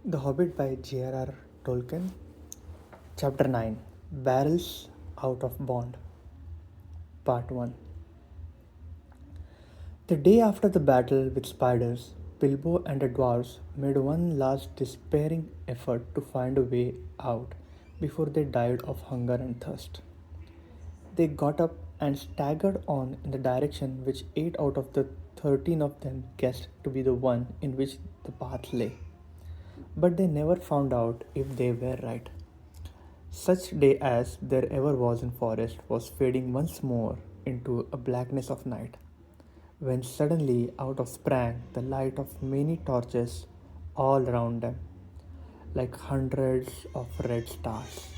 The Hobbit by J.R.R. Tolkien, Chapter 9, Barrels Out of Bond, Part 1. The day after the battle with spiders, Bilbo and the dwarves made one last despairing effort to find a way out before they died of hunger and thirst. They got up and staggered on in the direction which 8 out of the 13 of them guessed to be the one in which the path lay. But they never found out if they were right. Such day as there ever was in forest was fading once more into a blackness of night, when suddenly out of sprang the light of many torches all round them, like hundreds of red stars.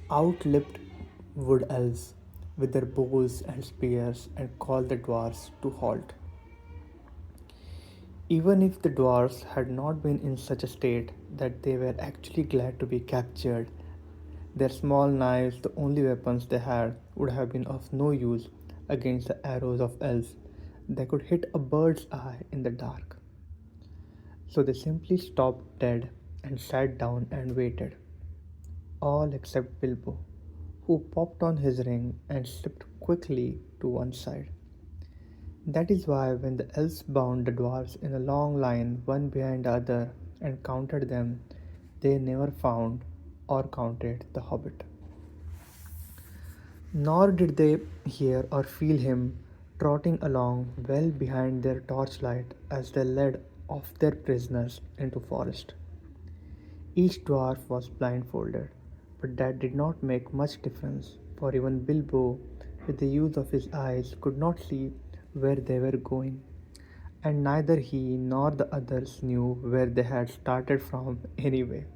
Out leapt wood elves with their bows and spears and called the dwarfs to halt. Even if the dwarfs had not been in such a state that they were actually glad to be captured, their small knives, the only weapons they had, would have been of no use against the arrows of elves that could hit a bird's eye in the dark. So they simply stopped dead and sat down and waited, all except Bilbo, who popped on his ring and slipped quickly to one side. That is why, when the elves bound the dwarfs in a long line, one behind the other, and counted them, they never found or counted the hobbit. Nor did they hear or feel him trotting along well behind their torchlight as they led off their prisoners into forest. Each dwarf was blindfolded, but that did not make much difference, for even Bilbo, with the use of his eyes, could not see where they were going, and neither he nor the others knew where they had started from anyway.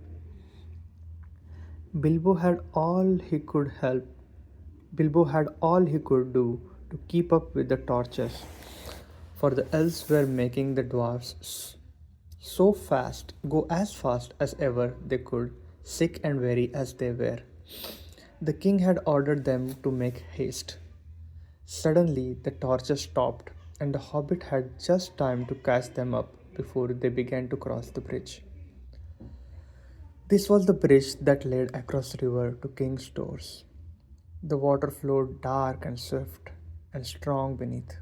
Bilbo had all he could help Bilbo had all he could do to keep up with the torches, for the elves were making the dwarfs so fast go as fast as ever they could, sick and weary as they were. The king had ordered them to make haste. Suddenly, the torches stopped, and the hobbit had just time to catch them up before they began to cross the bridge. This was the bridge that led across the river to King's Doors. The water flowed dark and swift and strong beneath,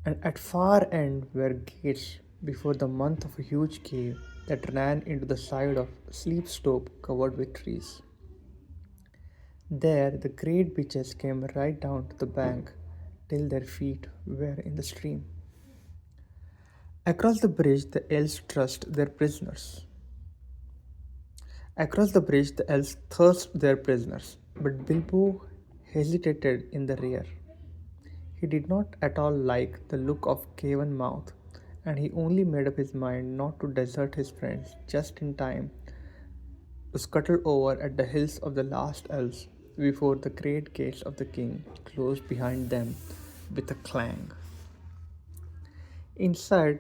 and at far end were gates before the mouth of a huge cave that ran into the side of a steep slope covered with trees. There the great bitches came right down to the bank till their feet were in the stream. Across the bridge the elves thrust their prisoners. Across the bridge the elves thrust their prisoners, but Bilbo hesitated in the rear. He did not at all like the look of Caven Mouth, and he only made up his mind not to desert his friends just in time to scuttle over at the hills of the last elves before the great gates of the king closed behind them with a clang. Inside,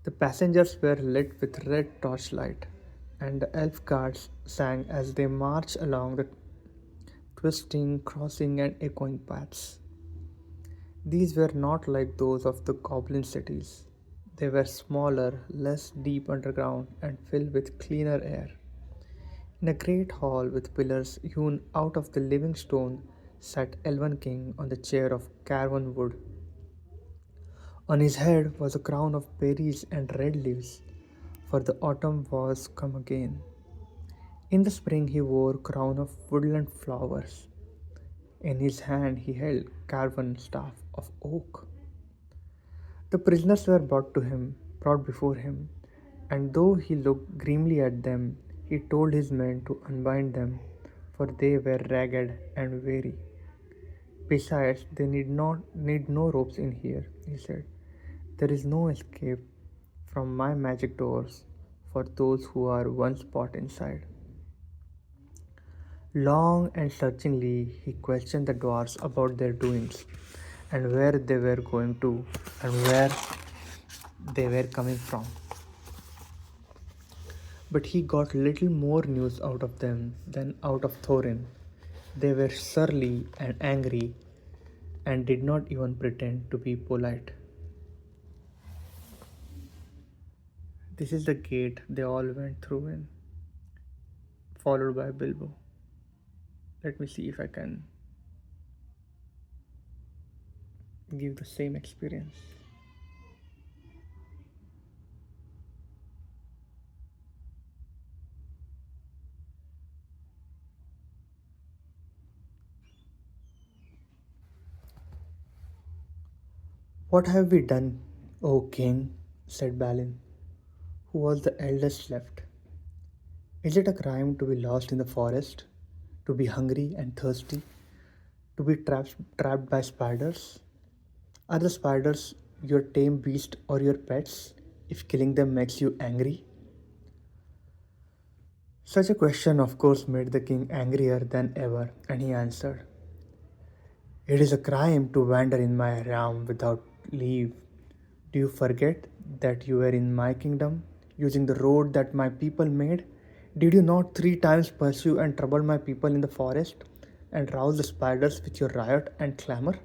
the passengers were lit with red torchlight, and the elf guards sang as they marched along the twisting, crossing, and echoing paths. These were not like those of the goblin cities. They were smaller, less deep underground, and filled with cleaner air. In a great hall with pillars hewn out of the living stone sat Elven King on the chair of carven wood. On his head was a crown of berries and red leaves, for the autumn was come again. In the spring he wore a crown of woodland flowers. In his hand he held carven staff of oak. The prisoners were brought before him, and though he looked grimly at them, he told his men to unbind them, for they were ragged and weary. Besides, they need no ropes in here, he said. There is no escape from my magic doors for those who are once brought inside. Long and searchingly he questioned the dwarfs about their doings and where they were going to and where they were coming from. But he got little more news out of them than out of Thorin. They were surly and angry and did not even pretend to be polite. This is the gate they all went through in, followed by Bilbo. Let me see if I can give the same experience. What have we done, O king? Said Balin, who was the eldest left. Is it a crime to be lost in the forest? To be hungry and thirsty? To be trapped by spiders? Are the spiders your tame beast or your pets if killing them makes you angry? Such a question, of course, made the king angrier than ever, and he answered, "It is a crime to wander in my realm without leave. Do you forget that you were in my kingdom, using the road that my people made? Did you not 3 times pursue and trouble my people in the forest, and rouse the spiders with your riot and clamor?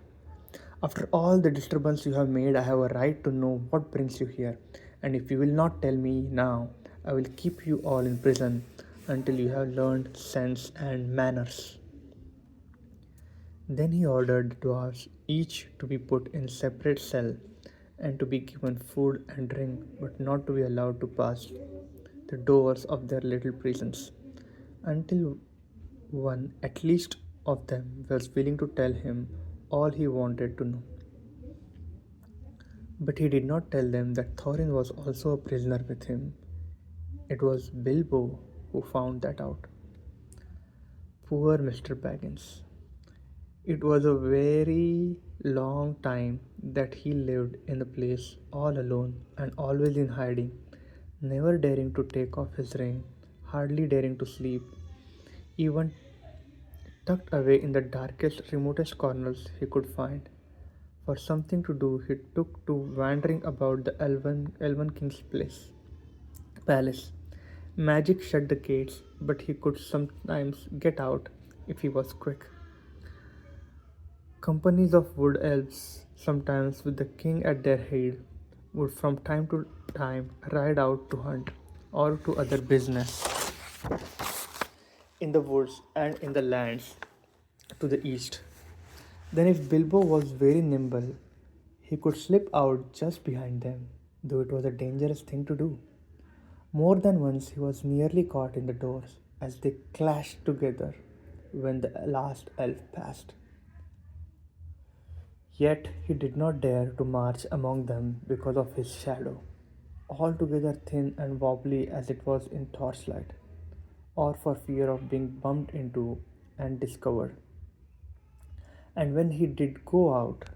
After all the disturbance you have made, I have a right to know what brings you here, and if you will not tell me now, I will keep you all in prison until you have learned sense and manners." Then he ordered the dwarfs each to be put in separate cell and to be given food and drink, but not to be allowed to pass the doors of their little prisons until one at least of them was willing to tell him all he wanted to know. But he did not tell them that Thorin was also a prisoner with him. It was Bilbo who found that out. Poor Mr. Baggins. It was a very long time that he lived in the place all alone and always in hiding, never daring to take off his ring, hardly daring to sleep, even tucked away in the darkest, remotest corners he could find. For something to do, he took to wandering about the Elven King's palace. Magic shut the gates, but he could sometimes get out if he was quick. Companies of wood elves, sometimes with the king at their head, would from time to time ride out to hunt or to other business in the woods and in the lands to the east. Then, if Bilbo was very nimble, he could slip out just behind them, though it was a dangerous thing to do. More than once he was nearly caught in the doors as they clashed together when the last elf passed. Yet he did not dare to march among them because of his shadow, altogether thin and wobbly as it was in torchlight, or for fear of being bumped into and discovered. And when he did go out,